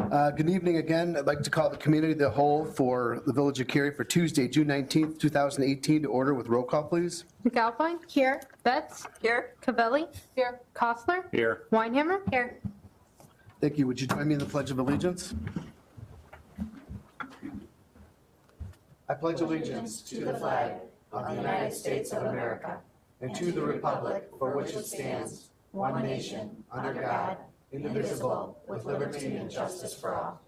Good evening again. I'd like to call the community of the whole for the Village of Cary for Tuesday, June 19th, 2018 to order with roll call, please. McAlpine? Here. Betts? Here. Cavelli? Here. Kostler? Here. Weinhammer? Here. Thank you. Would you join me in the Pledge of Allegiance? I pledge allegiance to the flag of the United States of America and to the republic for which it stands, one nation, under God, indivisible, with liberty and justice for all.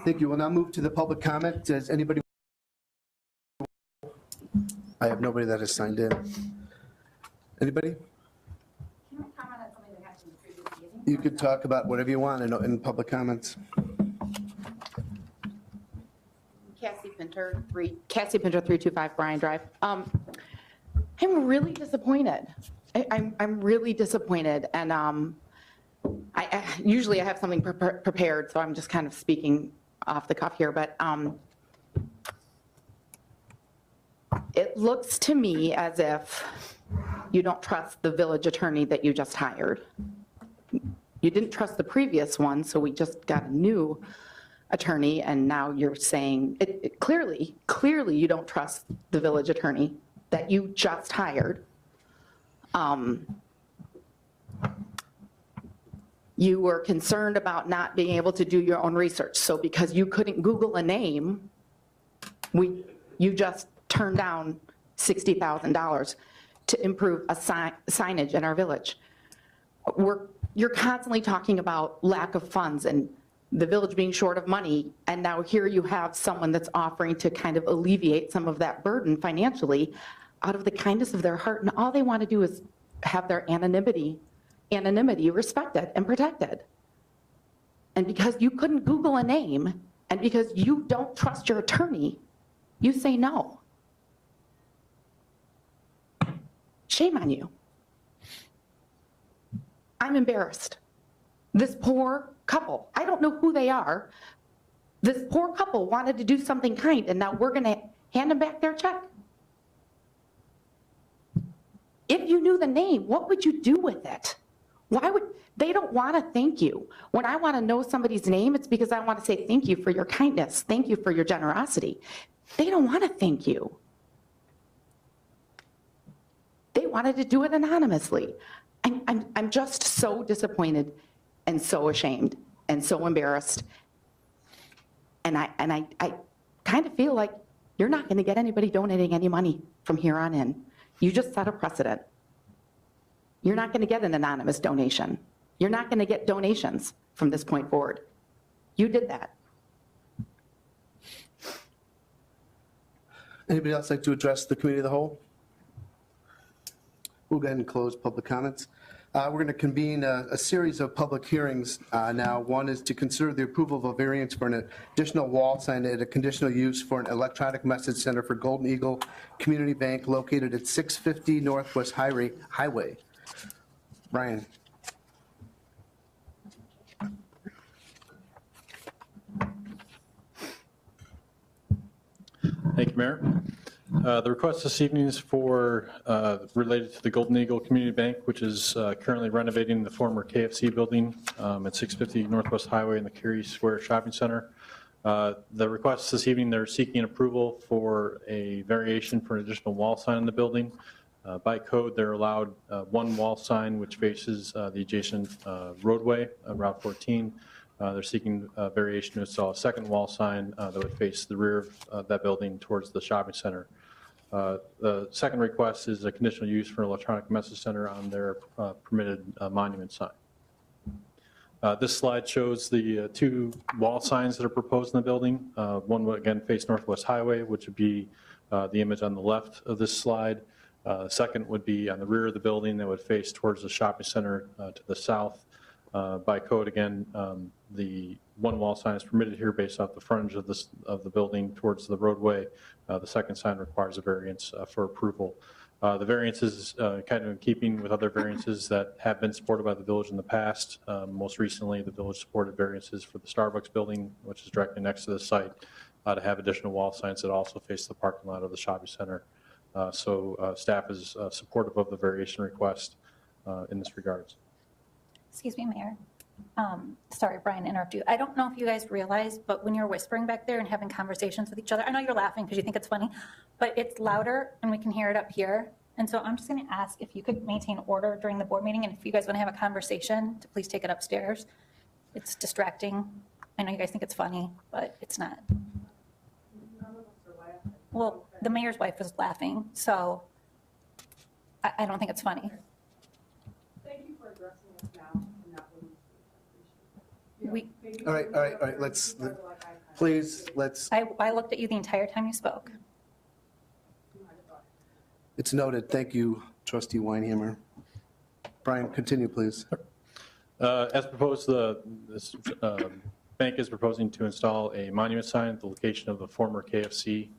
Thank you. We'll now move to the public comment. Does anybody? I have nobody that has signed in. Anybody? Can I comment on something that happened in the previous meeting? You could talk about whatever you want in public comments. Cassie Pinter, 325 Bryan Drive. I'm really disappointed. I'm really disappointed, and I usually I have something prepared, so I'm just kind of speaking off the cuff here, but it looks to me as if you don't trust the village attorney that you just hired. You didn't trust the previous one, so we just got a new attorney, and now you're saying it clearly you don't trust the village attorney that you just hired. You were concerned about not being able to do your own research, so because you couldn't Google a name, you just turned down $60,000 to improve a signage in our village. You're constantly talking about lack of funds and the village being short of money, and now here you have someone that's offering to kind of alleviate some of that burden financially out of the kindness of their heart, and all they want to do is have their anonymity respected and protected. And because you couldn't Google a name, and because you don't trust your attorney, you say no. Shame on you. I'm embarrassed. This poor couple, I don't know who they are. This poor couple wanted to do something kind, and now we're going to hand them back their check. If you knew the name, what would you do with it? Why would they don't want to thank you? When I want to know somebody's name, it's because I want to say thank you for your kindness, thank you for your generosity. They don't want to thank you. They wanted to do it anonymously. I'm just so disappointed and so ashamed and so embarrassed. And I kind of feel like you're not going to get anybody donating any money from here on in. You just set a precedent. You're not going to get an anonymous donation. You're not going to get donations from this point forward. You did that. Anybody else like to address the committee of the whole? We'll go ahead and close public comments. We're going to convene a series of public hearings now. One is to consider the approval of a variance for an additional wall sign at a conditional use for an electronic message center for Golden Eagle Community Bank located at 650 Northwest Highway. Brian. Thank you, Mayor. The request this evening is for related to the Golden Eagle Community Bank, which is currently renovating the former KFC building at 650 Northwest Highway in the Cary Square Shopping Center. The request this evening, they're seeking approval for a variation for an additional wall sign in the building. By code, they're allowed one wall sign which faces the adjacent roadway, Route 14. They're seeking a variation to install a second wall sign that would face the rear of that building towards the shopping center. The second request is a conditional use for an electronic message center on their permitted monument sign. This slide shows the two wall signs that are proposed in the building. One would again face Northwest Highway, which would be the image on the left of this slide. The second would be on the rear of the building that would face towards the shopping center to the south. By code, again, the one wall sign is permitted here based off the frontage of the building towards the roadway. The second sign requires a variance for approval. The variance is kind of in keeping with other variances that have been supported by the village in the past. Most recently, the village supported variances for the Starbucks building, which is directly next to the site, to have additional wall signs that also face the parking lot of the shopping center. So staff is supportive of the variation request in this regards. Excuse me, Mayor. Sorry, Brian, to interrupt you. I don't know if you guys realize, but when you're whispering back there and having conversations with each other, I know you're laughing because you think it's funny, but it's louder and we can hear it up here. And so I'm just going to ask if you could maintain order during the board meeting, and if you guys want to have a conversation, to please take it upstairs. It's distracting. I know you guys think it's funny, but it's not. Well, the mayor's wife was laughing, so I don't think it's funny. Thank you for addressing us now and not when All right, let's, I looked at you the entire time you spoke. it's noted. Thank you, trustee Weinhammer. Brian, continue, please. As proposed, this bank is proposing to install a monument sign at the location of the former KFC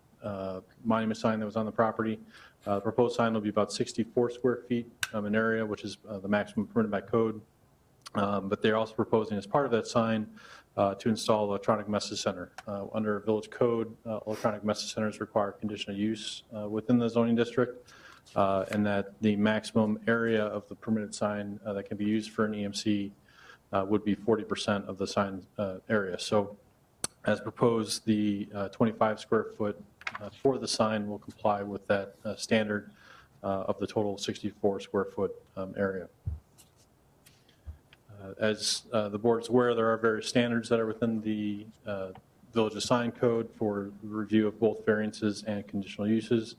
monument sign that was on the property. The proposed sign will be about 64 square feet in area, which is the maximum permitted by code. But they're also proposing, as part of that sign, to install electronic message center. Under village code, electronic message centers require conditional use within the zoning district, and that the maximum area of the permitted sign that can be used for an EMC would be 40% of the sign area. So as proposed, the 25 square foot for the sign will comply with that standard of the total 64 square foot area. As the board is aware, there are various standards that are within the village's sign code for review of both variances and conditional uses.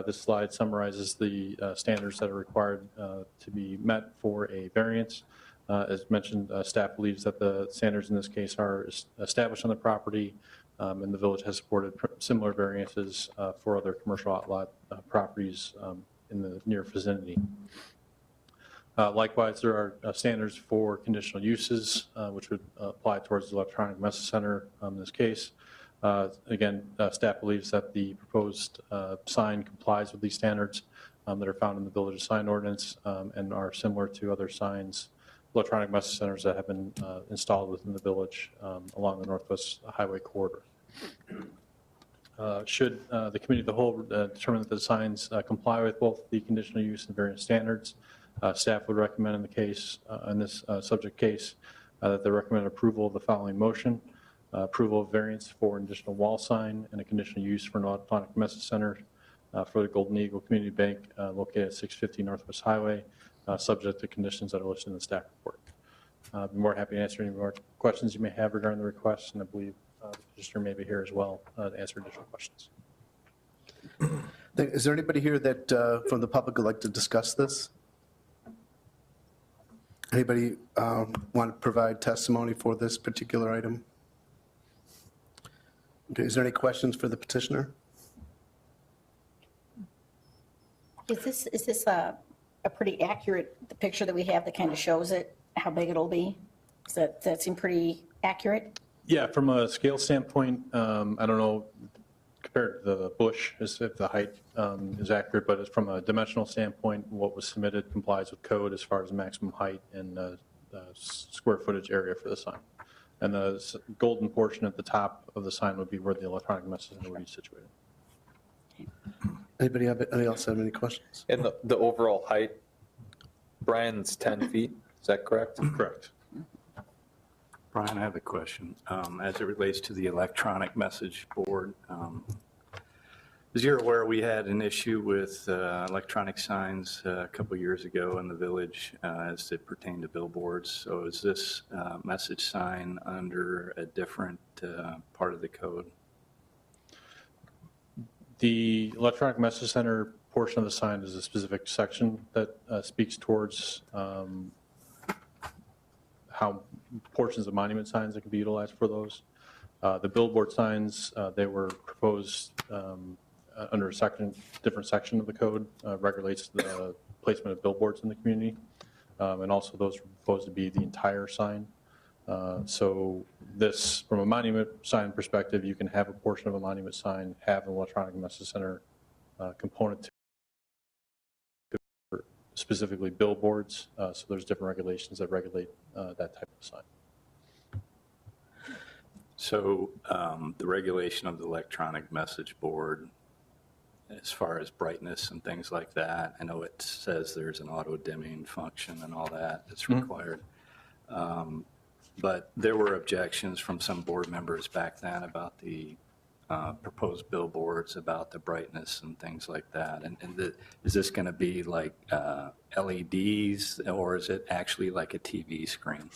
This slide summarizes the standards that are required to be met for a variance. As mentioned, staff believes that the standards in this case are established on the property, and the village has supported similar variances for other commercial outlot properties in the near vicinity. Likewise, there are standards for conditional uses, which would apply towards the electronic message center in this case. Again, staff believes that the proposed sign complies with these standards that are found in the village's sign ordinance and are similar to other signs, electronic message centers that have been installed within the village along the Northwest Highway corridor. Should the committee of the whole determine that the signs comply with both the conditional use and variance standards, staff would recommend in the case, in this subject case, that they recommend approval of the following motion: approval of variance for an additional wall sign and a conditional use for an electronic message center for the Golden Eagle Community Bank located at 650 Northwest Highway, subject to conditions that are listed in the staff report. I'd be more than happy to answer any more questions you may have regarding the request, and I believe the petitioner may be here as well to answer additional questions. Is there anybody here that from the public would like to discuss this? Anybody want to provide testimony for this particular item? Okay, is there any questions for the petitioner? Is this a pretty accurate, the picture that we have that kind of shows it, how big it'll be? Does that seem pretty accurate? Yeah, from a scale standpoint, I don't know, compared to the bush, as if the height is accurate, but from a dimensional standpoint, what was submitted complies with code as far as maximum height and square footage area for the sign. And the golden portion at the top of the sign would be where the electronic message center would be situated. Anybody else have any questions? And the overall height, Brian's 10 feet, is that correct? Correct. Brian, I have a question. As it relates to the electronic message board, as you're aware, we had an issue with electronic signs a couple years ago in the village as it pertained to billboards. So is this message sign under a different part of the code? The electronic message center portion of the sign is a specific section that speaks towards how portions of monument signs that can be utilized for those. The billboard signs, they were proposed under a different section of the code, regulates the placement of billboards in the community. And also those were proposed to be the entire sign. So this, from a monument sign perspective, you can have a portion of a monument sign have an electronic message center component to specifically billboards. So there's different regulations that regulate that type of sign. So the regulation of the electronic message board, as far as brightness and things like that, I know it says there's an auto dimming function and all that that's required. But there were objections from some board members back then about the proposed billboards, about the brightness and things like that. And is this going to be like LEDs, or is it actually like a TV screen?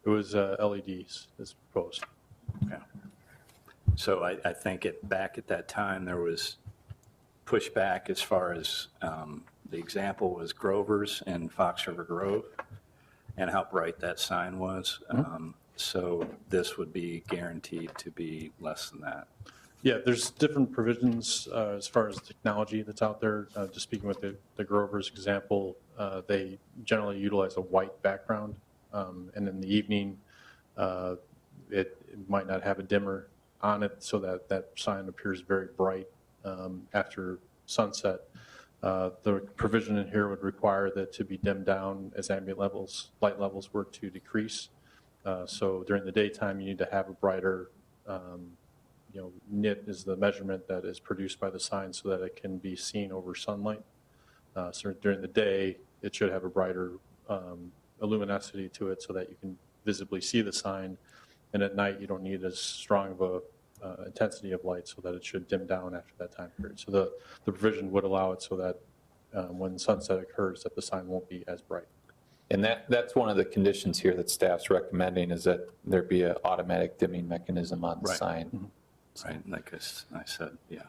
It was LEDs as proposed. Yeah. So I think back at that time, there was pushback as far as the example was Grover's in Fox River Grove and how bright that sign was. So this would be guaranteed to be less than that. Yeah, there's different provisions as far as the technology that's out there. Just speaking with the Grover's example, they generally utilize a white background. And in the evening, it might not have a dimmer on it so that that sign appears very bright after sunset. The provision in here would require that to be dimmed down as ambient levels, light levels were to decrease. So during the daytime, you need to have a brighter, nit is the measurement that is produced by the sign so that it can be seen over sunlight. So during the day, it should have a brighter luminosity to it so that you can visibly see the sign. And at night, you don't need as strong of a intensity of light so that it should dim down after that time period. So the provision would allow it so that when sunset occurs, that the sign won't be as bright. And that's one of the conditions here that staff's recommending, is that there be an automatic dimming mechanism on the Right. sign. Right, like I said, yeah.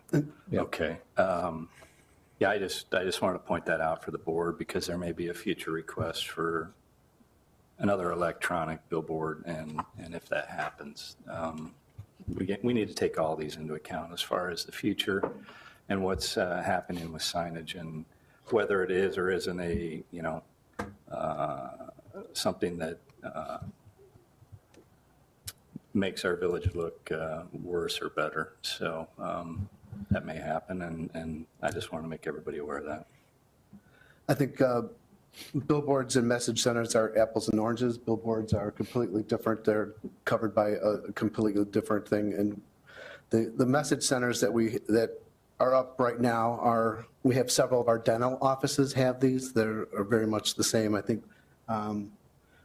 Yep. Okay. Yeah, I just wanted to point that out for the board because there may be a future request for another electronic billboard, and if that happens, we need to take all these into account as far as the future and what's happening with signage, and whether it is or isn't a, something that makes our village look worse or better. So that may happen, and I just want to make everybody aware of that. I think billboards and message centers are apples and oranges. Billboards are completely different. They're covered by a completely different thing. And the message centers that are up right now we have several of our dental offices have these. They're very much the same, I think.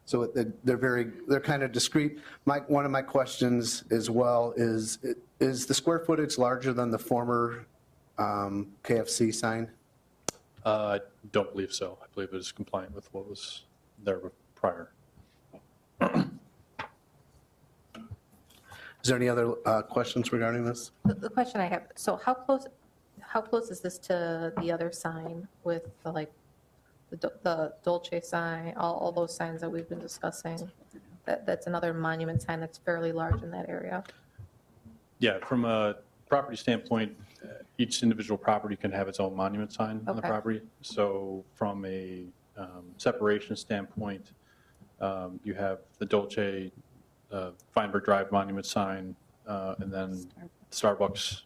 So they're kind of discreet. One of my questions as well is the square footage larger than the former KFC sign? I don't believe so. I believe it is compliant with what was there prior. Is there any other questions regarding this? The question I have, so how close is this to the other sign with the Dolce sign, all those signs that we've been discussing? That's another monument sign that's fairly large in that area. Yeah, from a property standpoint, each individual property can have its own monument sign on the Okay. property. So from a separation standpoint, you have the Dolce Feinberg Drive monument sign, and then Starbucks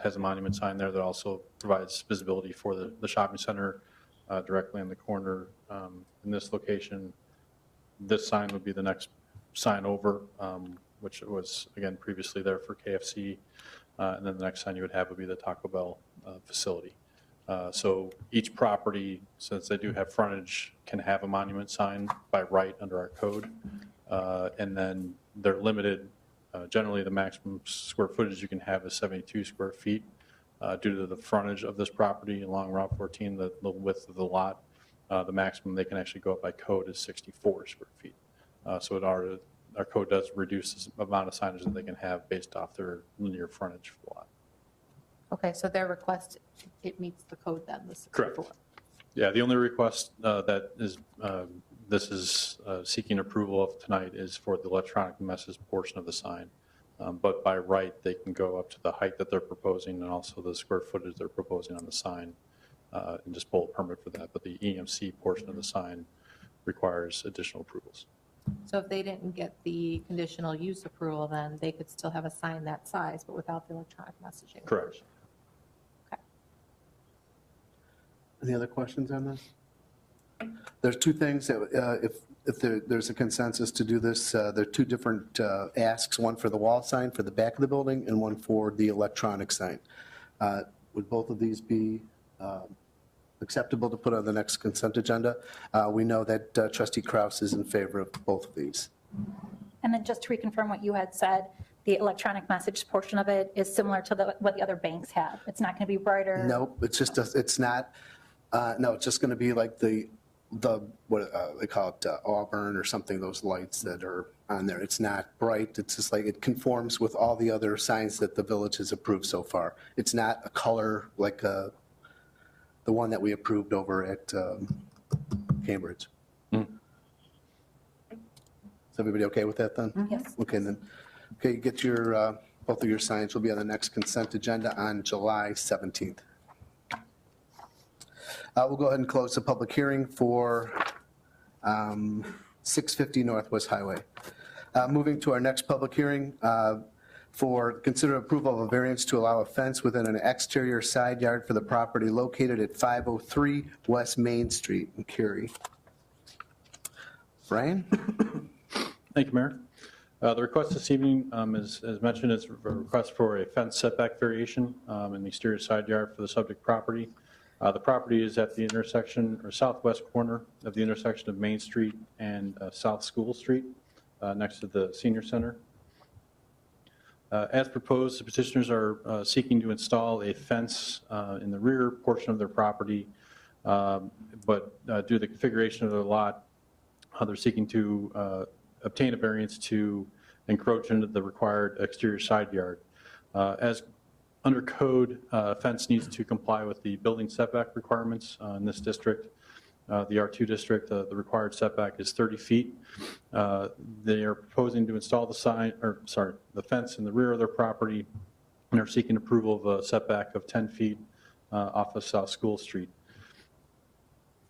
has a monument sign there that also provides visibility for the shopping center directly in the corner. In this location, this sign would be the next sign over, which was, again, previously there for KFC. And then the next sign you would have would be the Taco Bell facility. So each property, since they do have frontage, can have a monument sign by right under our code. And then they're limited. Generally, the maximum square footage you can have is 72 square feet. Due to the frontage of this property along Route 14, the width of the lot, the maximum they can actually go up by code is 64 square feet. So our code does reduce the amount of signage that they can have based off their linear frontage for the lot. Okay, so their request, it meets the code then, the 64. Correct. Yeah, the only request that is, this is seeking approval of tonight is for the electronic message portion of the sign. But by right, they can go up to the height that they're proposing and also the square footage they're proposing on the sign and just pull a permit for that. But the EMC portion of the sign requires additional approvals. So if they didn't get the conditional use approval, then they could still have a sign that size, but without the electronic messaging. Correct. Any other questions on this? There's two things that if there's a consensus to do this, there are two different asks, one for the wall sign for the back of the building and one for the electronic sign. Would both of these be acceptable to put on the next consent agenda. We know that trustee Kraus is in favor of both of these. And then just to reconfirm what you had said, the electronic message portion of it is similar to what the other banks have. It's not going to be brighter. Nope, it's just, it's not, no, it's just going to be like the what they call it, Auburn or something, those lights that are on there. It's not bright, it's just like, it conforms with all the other signs that the village has approved so far. It's not a color like the one that we approved over at Cambridge. Is everybody okay with that then? Yes. Okay, then, okay, get your, both of your signs will be on the next consent agenda on July 17th. We'll go ahead and close the public hearing for 650 Northwest Highway. Moving to our next public hearing for consider approval of a variance to allow a fence within an exterior side yard for the property located at 503 West Main Street in Curie. Brian? Thank you, Mayor. The request this evening, as mentioned, is a request for a fence setback variation in the exterior side yard for the subject property. The property is at the intersection or southwest corner of the intersection of Main Street and South School Street, next to the senior center. As proposed, the petitioners are seeking to install a fence in the rear portion of their property, but due to the configuration of their lot, they're seeking to obtain a variance to encroach into the required exterior side yard. As under code, a fence needs to comply with the building setback requirements in this district. The R2 district, the required setback is 30 feet. They are proposing to install the fence in the rear of their property and are seeking approval of a setback of 10 feet off of South School Street.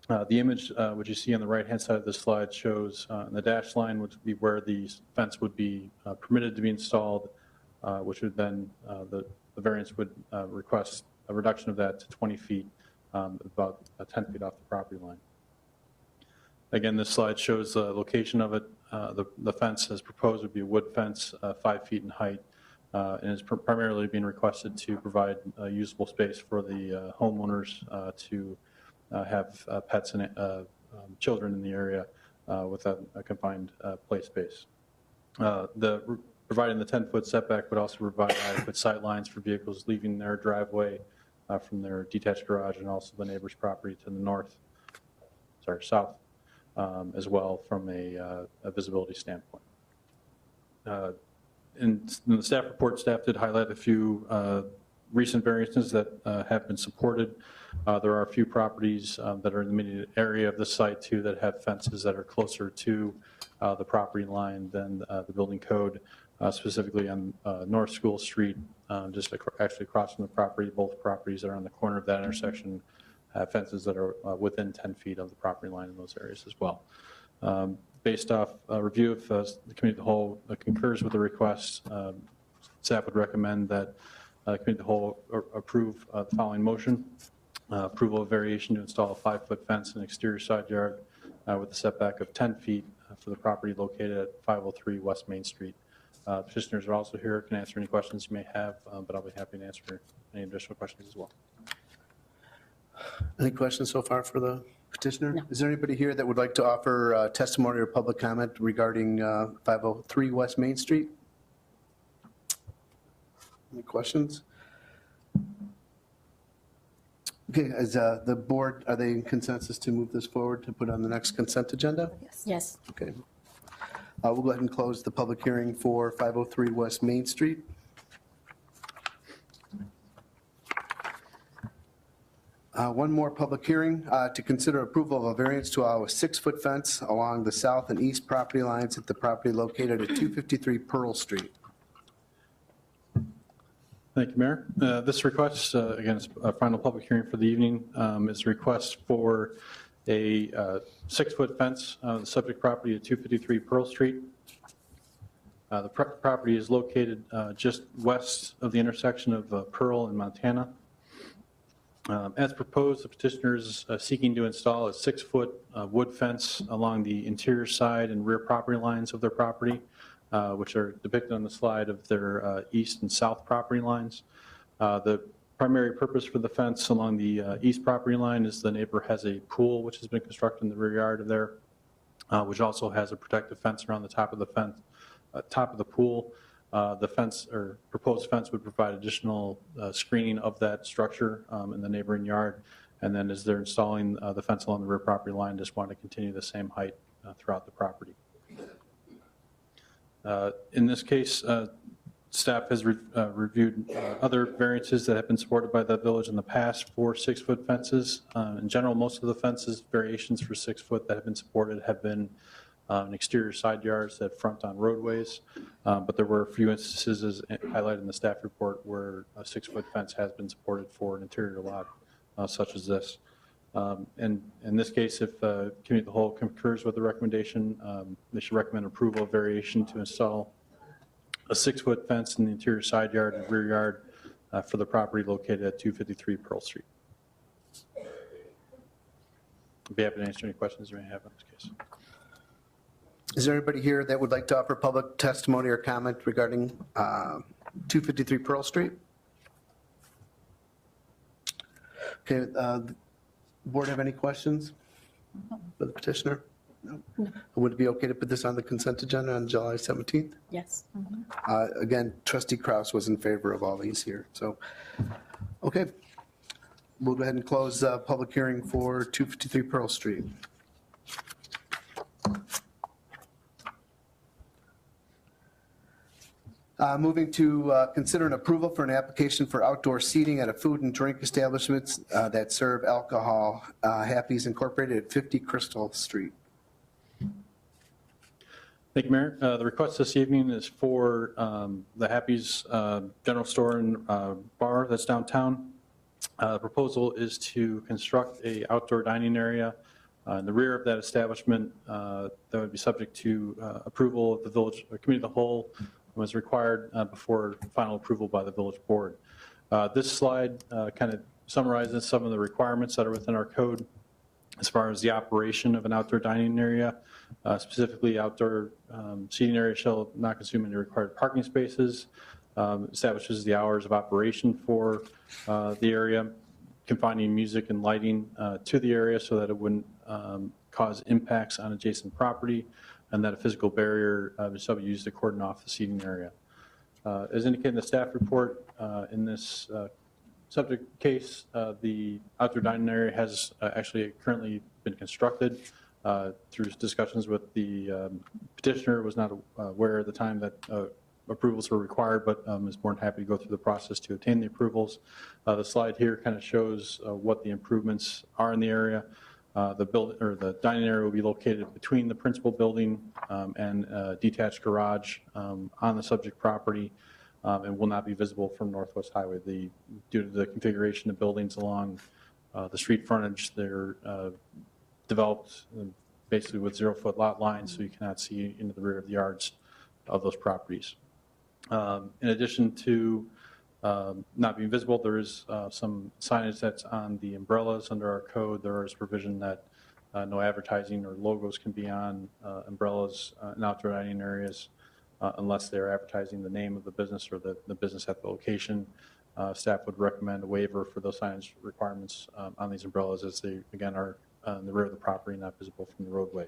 The image which you see on the right-hand side of the slide shows the dashed line would be where the fence would be permitted to be installed, which would then, the variance would request a reduction of that to 20 feet, about 10 feet off the property line. Again, this slide shows the location of it. The fence as proposed would be a wood fence, 5 feet in height, and is primarily being requested to provide usable space for the homeowners to have pets and children in the area with a confined play space. Providing the 10-foot setback would also provide adequate sight lines for vehicles leaving their driveway from their detached garage and also the neighbor's property to the south, as well from a visibility standpoint. In the staff report, staff did highlight a few recent variances that have been supported. There are a few properties that are in the immediate area of the site too that have fences that are closer to the property line than the building code, specifically on North School Street, just actually across from the property. Both properties that are on the corner of that intersection have fences that are within 10 feet of the property line in those areas as well. Based off a review of the committee of the whole concurs with the request, staff would recommend that the committee of the whole approve the following motion. Approval of variation to install a 5-foot fence in the exterior side yard with a setback of 10 feet for the property located at 503 West Main Street. Petitioners are also here, can answer any questions you may have, but I'll be happy to answer any additional questions as well. Any questions so far for the petitioner? No. Is there anybody here that would like to offer testimony or public comment regarding 503 West Main Street? Any questions? Okay, as the board, are they in consensus to move this forward to put on the next consent agenda? Yes. Okay. We'll go ahead and close the public hearing for 503 West Main Street. One more public hearing to consider approval of a variance to allow a 6-foot fence along the south and east property lines at the property located at 253 Pearl Street. Thank you, Mayor. This request, again, is a final public hearing for the evening, is a request for a 6-foot fence on the subject property at 253 Pearl Street. The property is located just west of the intersection of Pearl and Montana. As proposed, the petitioner is seeking to install a 6-foot wood fence along the interior side and rear property lines of their property, which are depicted on the slide of their east and south property lines. The Primary purpose for the fence along the east property line is the neighbor has a pool which has been constructed in the rear yard of there, which also has a protective fence around the top of the fence, top of the pool. The fence or proposed fence would provide additional screening of that structure in the neighboring yard. And then as they're installing the fence along the rear property line, just want to continue the same height throughout the property. In this case, staff has reviewed other variances that have been supported by the village in the past for 6-foot fences. In general, most of the fences, variations for 6-foot that have been supported have been in exterior side yards that front on roadways. But there were a few instances, as highlighted in the staff report, where a 6-foot fence has been supported for an interior lot, such as this. And in this case, if committee of the whole concurs with the recommendation, they should recommend approval of variation to install a 6-foot fence in the interior side yard and rear yard for the property located at 253 Pearl Street. I'd be happy to answer any questions you may have in this case. Is there anybody here that would like to offer public testimony or comment regarding 253 Pearl Street? Okay, board have any questions for the petitioner? No. Would it be okay to put this on the consent agenda on July 17th? Yes. Again, trustee Kraus was in favor of all these here, so, okay. We'll go ahead and close public hearing for 253 Pearl Street. Moving to consider an approval for an application for outdoor seating at a food and drink establishments that serve alcohol, Happy's Incorporated at 50 Crystal Street. Thank you, Mayor. The request this evening is for the Happy's General Store and Bar that's downtown. The proposal is to construct a outdoor dining area in the rear of that establishment that would be subject to approval of the village committee of the whole, was required before final approval by the village board. This slide kind of summarizes some of the requirements that are within our code as far as the operation of an outdoor dining area. Specifically, outdoor seating area shall not consume any required parking spaces, establishes the hours of operation for the area, confining music and lighting to the area so that it wouldn't cause impacts on adjacent property, and that a physical barrier shall be used to cordon off the seating area. As indicated in the staff report, in this subject case, the outdoor dining area has actually currently been constructed through discussions with the petitioner. Was not aware at the time that approvals were required, but is more than happy to go through the process to obtain the approvals. The slide here kind of shows what the improvements are in the area. The dining area will be located between the principal building and a detached garage on the subject property, and will not be visible from Northwest Highway. Due to the configuration of buildings along the street frontage, they're developed basically with 0-foot lot lines, so you cannot see into the rear of the yards of those properties. In addition to not being visible, there is some signage that's on the umbrellas under our code. There is provision that no advertising or logos can be on umbrellas in outdoor dining areas unless they're advertising the name of the business or the business at the location. Staff would recommend a waiver for those signage requirements on these umbrellas, as they, again, are in the rear of the property, not visible from the roadway.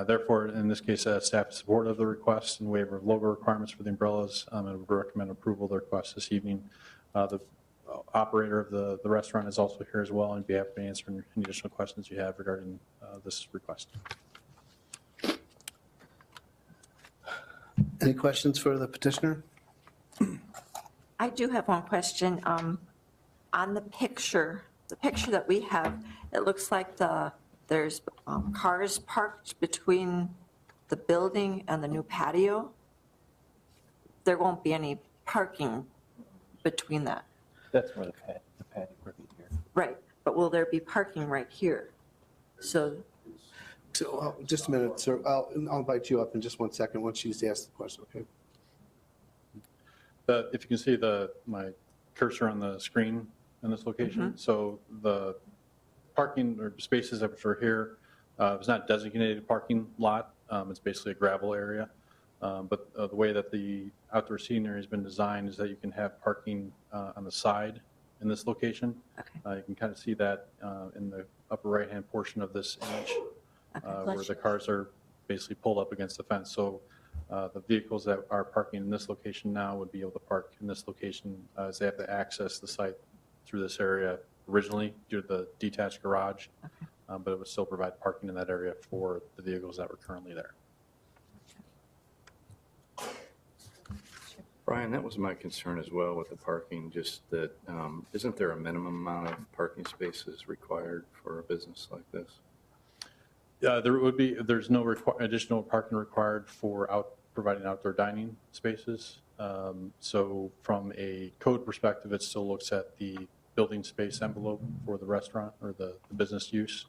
Therefore, in this case, staff is supportive of the request and waiver of logo requirements for the umbrellas, and would recommend approval of the request this evening. The operator of the restaurant is also here as well, and be happy to answer any additional questions you have regarding this request. Any questions for the petitioner? I do have one question. On the picture that we have, it looks like there's cars parked between the building and the new patio. There won't be any parking between that. That's where the patio would be here. Right, but will there be parking right here? So, So, just a minute, sir. I'll invite you up in just 1 second once she's asked the question, okay? If you can see my cursor on the screen in this location, so the parking or spaces that are here, it's not designated parking lot. It's basically a gravel area. But the way that the outdoor seating area has been designed is that you can have parking on the side in this location. You can kind of see that in the upper right-hand portion of this image, where the cars are basically pulled up against the fence. So the vehicles that are parking in this location now would be able to park in this location as they have to access the site through this area originally due to the detached garage, but it would still provide parking in that area for the vehicles that were currently there. Brian, that was my concern as well with the parking, just that, isn't there a minimum amount of parking spaces required for a business like this? There's no additional parking required for providing outdoor dining spaces. So from a code perspective, it still looks at the building space envelope for the restaurant or the business use.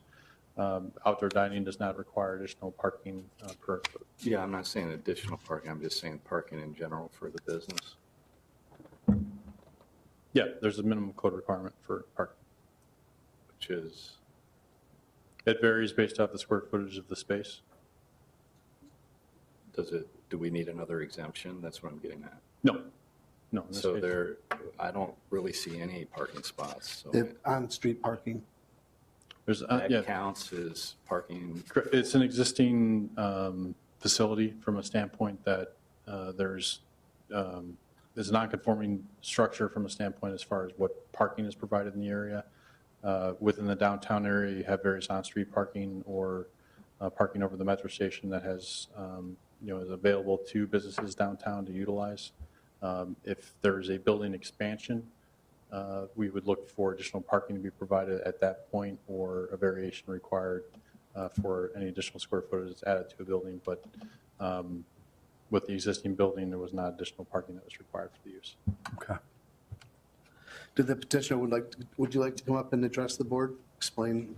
Outdoor dining does not require additional parking per code. Yeah, I'm not saying additional parking, I'm just saying parking in general for the business. Yeah, there's a minimum code requirement for parking. Which is, It varies based off the square footage of the space. do we need another exemption? That's what I'm getting at. No. In this So case. I don't really see any parking spots, so If on-street parking. There's, that yeah, counts as parking. it's an existing facility from a standpoint that there's a non-conforming structure from a standpoint as far as what parking is provided in the area. Within the downtown area, you have various on-street parking or parking over the metro station that has, is available to businesses downtown to utilize. If there's a building expansion, we would look for additional parking to be provided at that point or a variation required for any additional square footage that's added to a building. But with the existing building, there was not additional parking that was required for the use. Okay. Did the petitioner would you like to come up and address the board? Explain.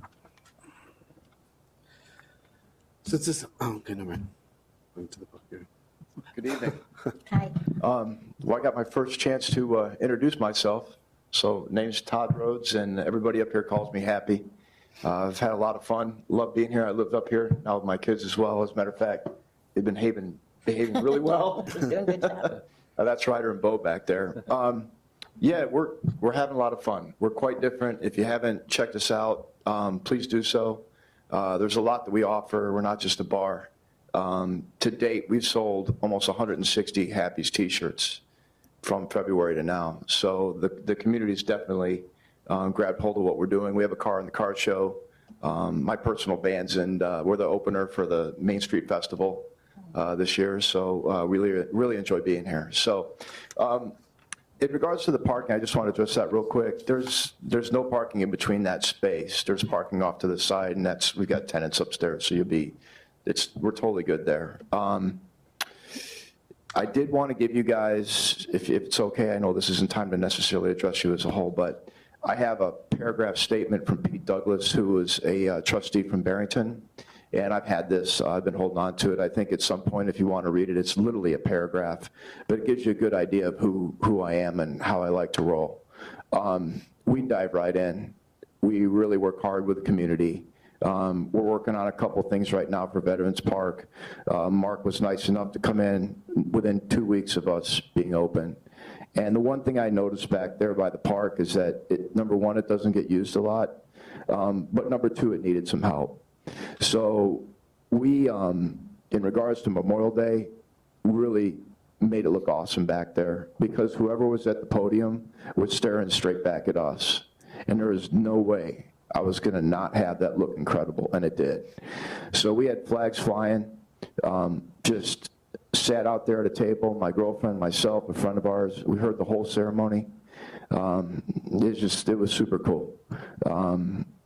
Since this, okay, never mind. Going to the book here. Good evening. Hi. Well, I got my first chance to introduce myself. So name's Todd Rhodes, and everybody up here calls me Happy. I've had a lot of fun. Love being here. I lived up here, now with my kids as well. As a matter of fact, they've been behaving really well. Doing a good job. That's Ryder and Bo back there. Yeah, we're having a lot of fun. We're quite different. If you haven't checked us out, please do so. There's a lot that we offer. We're not just a bar. To date, we've sold almost 160 Happy's t-shirts from February to now. So the community's definitely grabbed hold of what we're doing. We have a car in the car show. My personal band's and we're the opener for the Main Street Festival this year. So we really enjoy being here. So in regards to the parking, I just want to address that real quick. There's no parking in between that space. There's parking off to the side, and we've got tenants upstairs, so we're totally good there. I did want to give you guys, if it's okay, I know this isn't time to necessarily address you as a whole, but I have a paragraph statement from Pete Douglas, who is a trustee from Barrington, and I've had this, I've been holding on to it. I think at some point, if you want to read it, it's literally a paragraph, but it gives you a good idea of who I am and how I like to roll. We dive right in. We really work hard with the community. We're working on a couple things right now for Veterans Park. Mark was nice enough to come in within 2 weeks of us being open. And the one thing I noticed back there by the park is that, number one, it doesn't get used a lot, but number two, it needed some help. So we, in regards to Memorial Day, really made it look awesome back there because whoever was at the podium was staring straight back at us. And there was no way I was going to not have that look incredible, and it did. So we had flags flying, just sat out there at a table, my girlfriend, myself, a friend of ours. We heard the whole ceremony. It was super cool.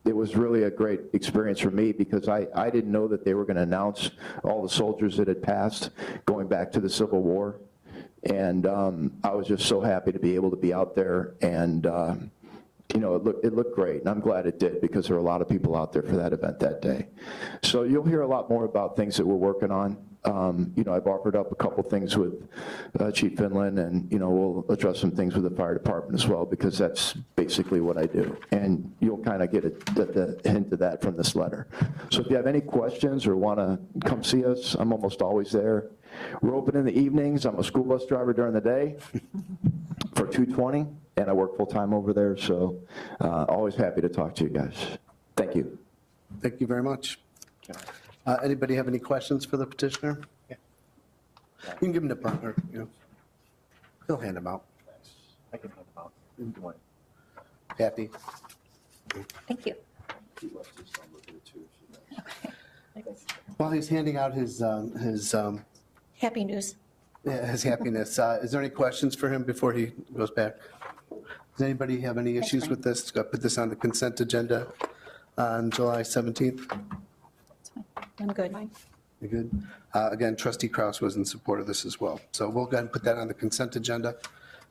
It was really a great experience for me because I didn't know that they were going to announce all the soldiers that had passed going back to the Civil War. And I was just so happy to be able to be out there and you know, it looked great, and I'm glad it did, because there were a lot of people out there for that event that day. So you'll hear a lot more about things that we're working on. You know, I've offered up a couple things with Chief Finland, and, you know, we'll address some things with the fire department as well, because that's basically what I do. And you'll kind of get the hint of that from this letter. So if you have any questions or want to come see us, I'm almost always there. We're open in the evenings. I'm a school bus driver during the day for 220, and I work full-time over there, so always happy to talk to you guys. Thank you. Thank you very much. Anybody have any questions for the petitioner? You can give them to partner, you know. He'll hand them out. I can help out. You want- Happy. Thank you. While he's handing out his Happy news. happiness, is there any questions for him before he goes back? Does anybody have any issues with this? Put this on the consent agenda on July 17th? I'm good. You good? Again, trustee Kraus was in support of this as well. So we'll go ahead and put that on the consent agenda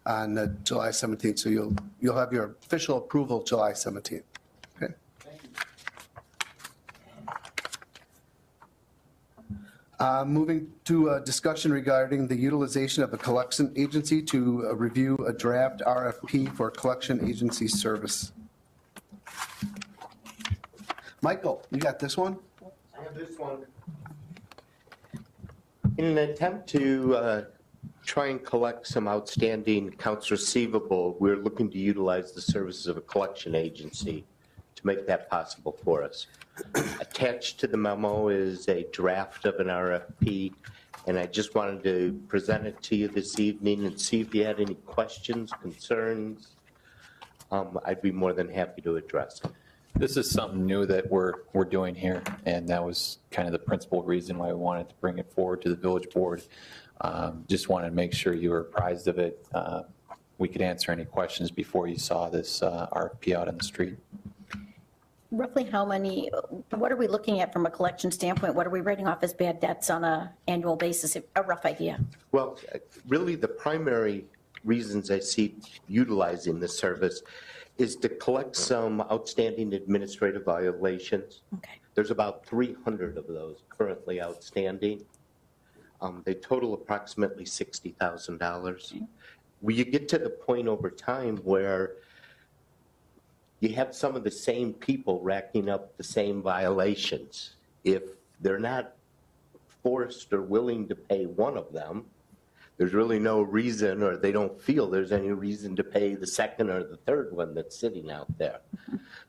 on July 17th. So you'll have your official approval July 17th. Okay? Moving to a discussion regarding the utilization of a collection agency to review a draft RFP for collection agency service. Michael, you got this one? I have this one. In an attempt to try and collect some outstanding accounts receivable, we're looking to utilize the services of a collection agency to make that possible for us. Attached to the memo is a draft of an RFP, and I just wanted to present it to you this evening and see if you had any questions, concerns. I'd be more than happy to address them. This is something new that we're doing here, and that was kind of the principal reason why we wanted to bring it forward to the village board. Just wanted to make sure you were apprised of it. We could answer any questions before you saw this RFP out on the street. Roughly how many, what are we looking at from a collection standpoint? What are we writing off as bad debts on an annual basis? A rough idea. Well, really, the primary reasons I see utilizing the service is to collect some outstanding administrative violations. Okay. There's about 300 of those currently outstanding. They total approximately $60,000. Will you get to the point over time where you have some of the same people racking up the same violations? If they're not forced or willing to pay one of them, there's really no reason, or they don't feel there's any reason to pay the second or the third one that's sitting out there.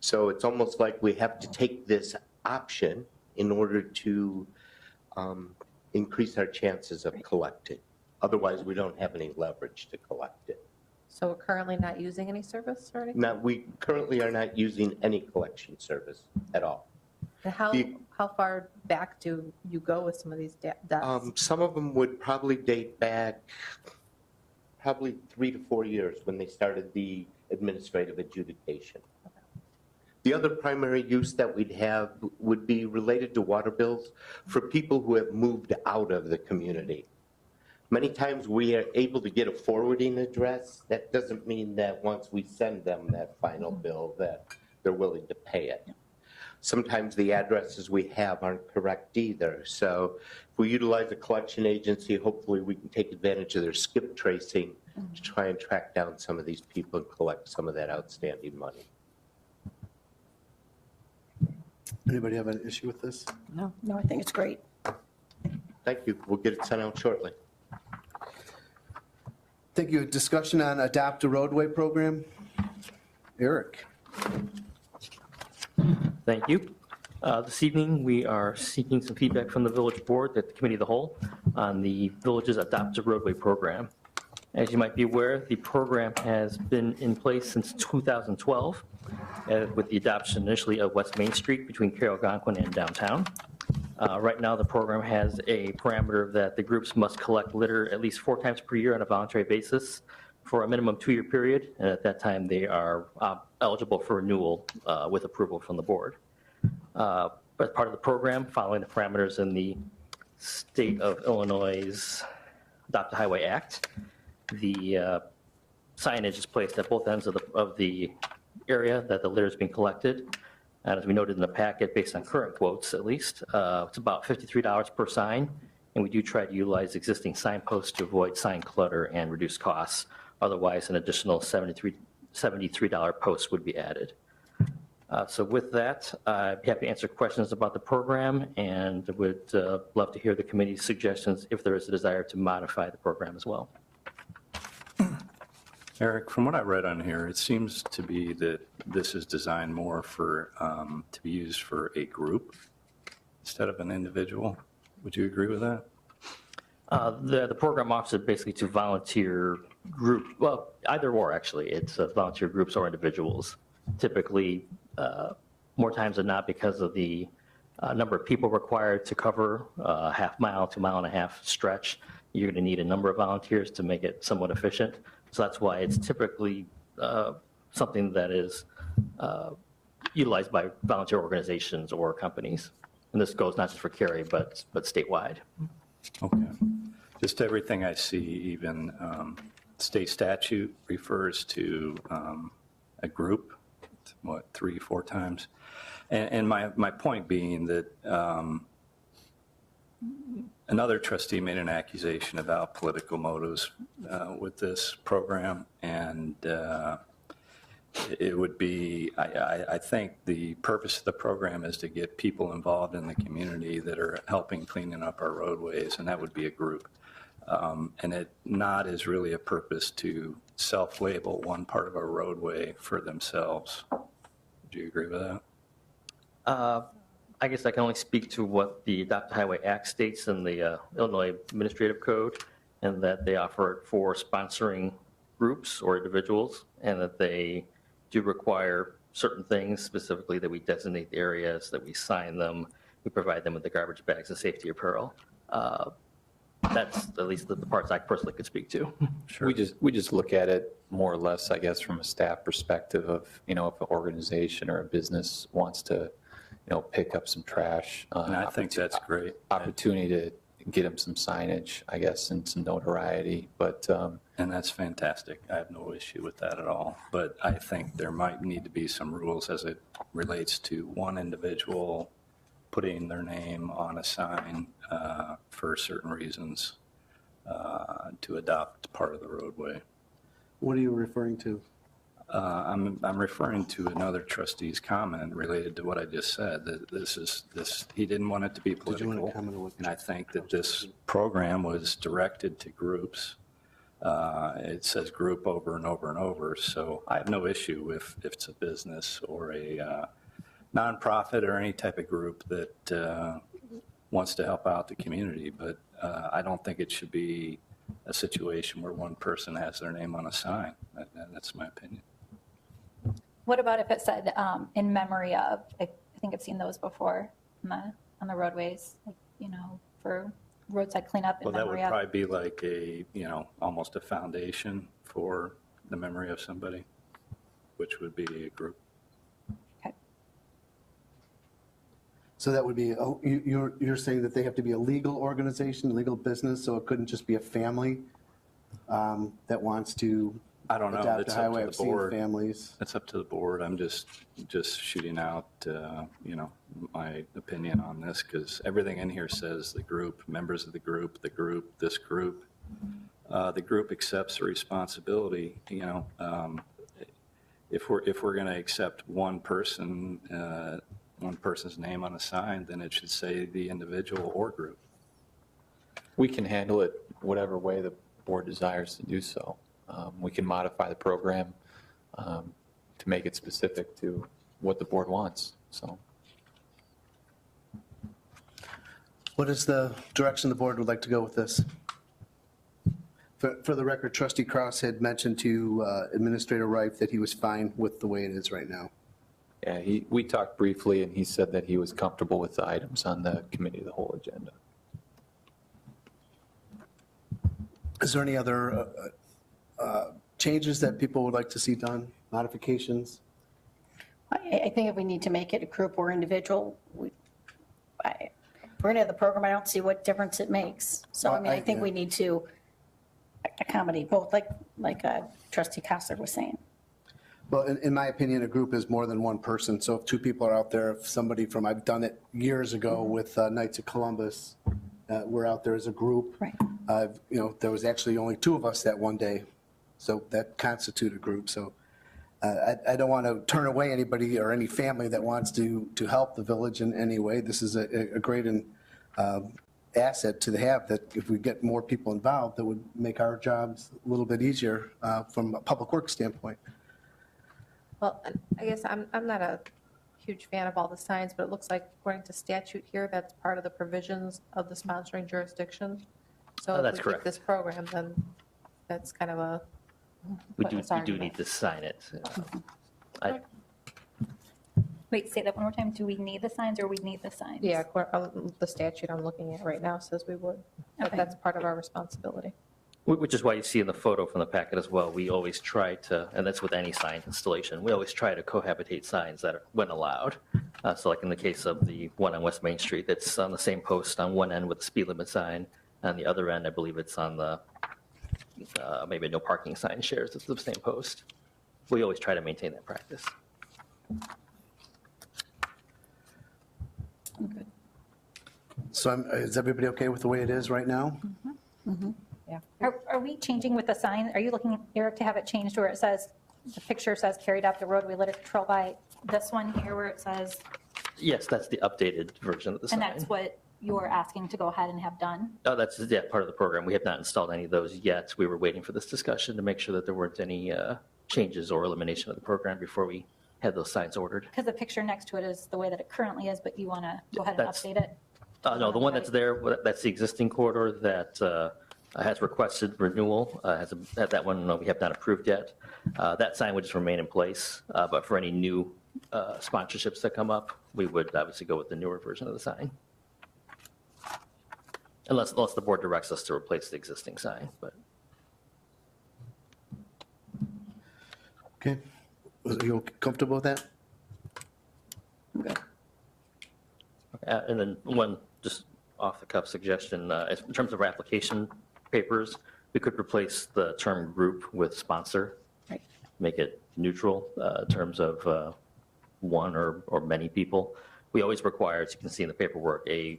So it's almost like we have to take this option in order to increase our chances of collecting. Otherwise, we don't have any leverage to collect it. So we're currently not using any service or anything? Now, we currently are not using any collection service at all. And how far back do you go with some of these debts? Some of them would probably date back probably 3 to 4 years when they started the administrative adjudication. The other primary use that we'd have would be related to water bills for people who have moved out of the community. Many times we are able to get a forwarding address. That doesn't mean that once we send them that final bill that they're willing to pay it. Sometimes the addresses we have aren't correct either. So if we utilize a collection agency, hopefully we can take advantage of their skip tracing to try and track down some of these people and collect some of that outstanding money. Anybody have an issue with this? No, I think it's great. Thank you. We'll get it sent out shortly. Thank you. Discussion on Adopt a Roadway program. Eric. Thank you. This evening, we are seeking some feedback from the village board at the committee of the whole on the village's Adopt a Roadway program. As you might be aware, the program has been in place since 2012 with the adoption initially of West Main Street between Carroll Algonquin and downtown. Right now, the program has a parameter that the groups must collect litter at least 4 times per year on a voluntary basis for a minimum 2-year period, and at that time, they are eligible for renewal with approval from the board. As part of the program, following the parameters in the State of Illinois' Adopt a Highway Act, the signage is placed at both ends of the area that the litter is being collected. And as we noted in the packet, based on current quotes at least, it's about $53 per sign. And we do try to utilize existing signposts to avoid sign clutter and reduce costs. Otherwise, an additional $73 post would be added. So with that, I'd be happy to answer questions about the program and would love to hear the committee's suggestions if there is a desire to modify the program as well. Eric, from what I read on here, it seems to be that this is designed more for, to be used for a group instead of an individual. Would you agree with that? The program offers it basically to volunteer group, well, either or actually. It's volunteer groups or individuals. Typically, more times than not, because of the number of people required to cover a half-mile to mile-and-a-half stretch, you're going to need a number of volunteers to make it somewhat efficient. So that's why it's typically something that is utilized by volunteer organizations or companies. And this goes not just for Cary, but statewide. Okay. Just everything I see, even state statute refers to a group, what, 3-4 times? And my point being that another trustee made an accusation about political motives with this program, and it would be, I think the purpose of the program is to get people involved in the community that are helping cleaning up our roadways, and that would be a group. And it not is really a purpose to self-label one part of a roadway for themselves. Do you agree with that? I guess I can only speak to what the Adopt a Highway Act states in the Illinois Administrative Code, and that they offer it for sponsoring groups or individuals, and that they do require certain things, specifically that we designate the areas, that we sign them, we provide them with the garbage bags and safety apparel. That's at least the parts I personally could speak to. Sure. We just look at it more or less, I guess, from a staff perspective of, if an organization or a business wants to, pick up some trash. And I think that's great. Opportunity to get them some signage, I guess, and some notoriety, but. And that's fantastic. I have no issue with that at all. But I think there might need to be some rules as it relates to one individual putting their name on a sign for certain reasons to adopt part of the roadway. What are you referring to? I'm referring to another trustee's comment related to what I just said, that he didn't want it to be Did you want political. to comment on what? And I think that this program was directed to groups. It says group over and over and over, so I have no issue if it's a business or a nonprofit or any type of group that wants to help out the community, but I don't think it should be a situation where one person has their name on a sign. That's my opinion. What about if it said in memory of, I think I've seen those before on the roadways, like, for roadside cleanup in Well, that would memory of. probably be like a, almost a foundation for the memory of somebody, which would be a group. So that would be, you're saying that they have to be a legal organization, legal business, so it couldn't just be a family that wants to I don't know. adopt a It's up highway? to I've the seen board. families. It's up to the board. I'm just shooting out, my opinion on this, because everything in here says the group, members of the group, this group. The group accepts the responsibility, if we're going to accept one person's name on a sign, then it should say the individual or group. We can handle it whatever way the board desires to do so. We can modify the program to make it specific to what the board wants, so. What is the direction the board would like to go with this? For the record, Trustee Cross had mentioned to Administrator Reif that he was fine with the way it is right now. Yeah, we talked briefly, and he said that he was comfortable with the items on the committee of the whole agenda. Is there any other changes that people would like to see done, modifications? I think if we need to make it a group or individual, if we're going to have the program, I don't see what difference it makes. So, Well, I think we need to accommodate both, like Trustee Kostler was saying. Well, in my opinion, a group is more than one person. So if two people are out there, if somebody from, I've done it years ago with Knights of Columbus, we're out there as a group. Right. There was actually only two of us that one day. So that constituted a group. So I don't want to turn away anybody or any family that wants to help the village in any way. This is a great asset to have, that if we get more people involved, that would make our jobs a little bit easier from a public works standpoint. Well, I guess I'm not a huge fan of all the signs, but it looks like according to statute here, that's part of the provisions of the sponsoring jurisdiction. So That's if we correct. keep this program, then that's kind of a We pointless do argument. need to sign it. I- Wait, say that one more time. Do we need the signs or we need the signs? Yeah, the statute I'm looking at right now says we would. But Okay. that's part of our responsibility. Which is why you see in the photo from the packet as well, we always try to, and that's with any sign installation, we always try to cohabitate signs that are, when allowed. So like in the case of the one on West Main Street, that's on the same post on one end with the speed limit sign. On the other end, I believe it's on the, maybe no parking sign shares, it's the same post. We always try to maintain that practice. So is everybody okay with the way it is right now? Yeah. Are we changing with the sign? Are you looking, Eric, to have it changed where it says, the picture says carried out the roadway litter control by this one here where it says, Yes, that's the updated version of the sign. and that's what you're asking to go ahead and have done? Oh, that's, yeah, part of the program. We have not installed any of those yet. We were waiting for this discussion to make sure that there weren't any changes or elimination of the program before we had those signs ordered. Because the picture next to it is the way that it currently is, but you want to go ahead and That's- update it? No, the one that's there, that's the existing corridor that has requested renewal. That one, no, we have not approved yet. That sign would just remain in place, but for any new sponsorships that come up, we would obviously go with the newer version of the sign. Unless the board directs us to replace the existing sign, but. Okay. Are you comfortable with that? And then one just off-the-cuff suggestion, in terms of our application papers, we could replace the term group with sponsor. Right. Make it neutral in terms of one or many people. We always require, as you can see in the paperwork, a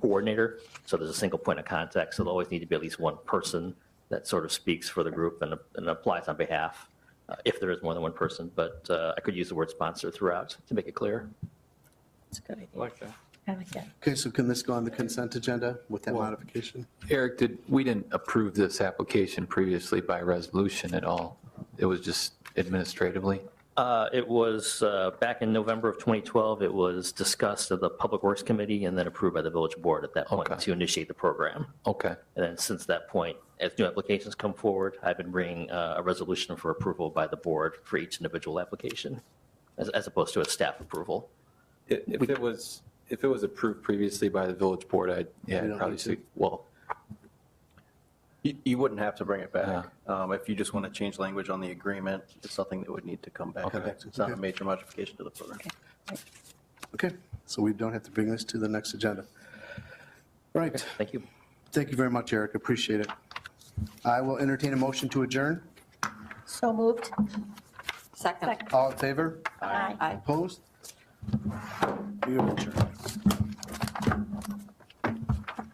coordinator, so there's a single point of contact, so there'll always need to be at least one person that sort of speaks for the group and applies on behalf, if there is more than one person, but I could use the word sponsor throughout to make it clear. That's a good idea. Like that. I like that. Okay, so can this go on the consent agenda with that modification? Eric, we didn't approve this application previously by resolution at all. It was just administratively? It was back in November of 2012, it was discussed at the Public Works Committee and then approved by the village board at that point Okay. to initiate the program. Okay. And then since that point, as new applications come forward, I've been bringing a resolution for approval by the board for each individual application, as opposed to a staff approval. If it was approved previously by the village board, We I'd don't probably need to. say, well, You wouldn't have to bring it back. If you just want to change language on the agreement, it's something that would need to come back. Okay. It's not a major modification to the program. Okay, so we don't have to bring this to the next agenda. Right, Thank you. thank you very much, Eric, appreciate it. I will entertain a motion to adjourn. So moved. Second. All in favor? Aye. Opposed? We are adjourned.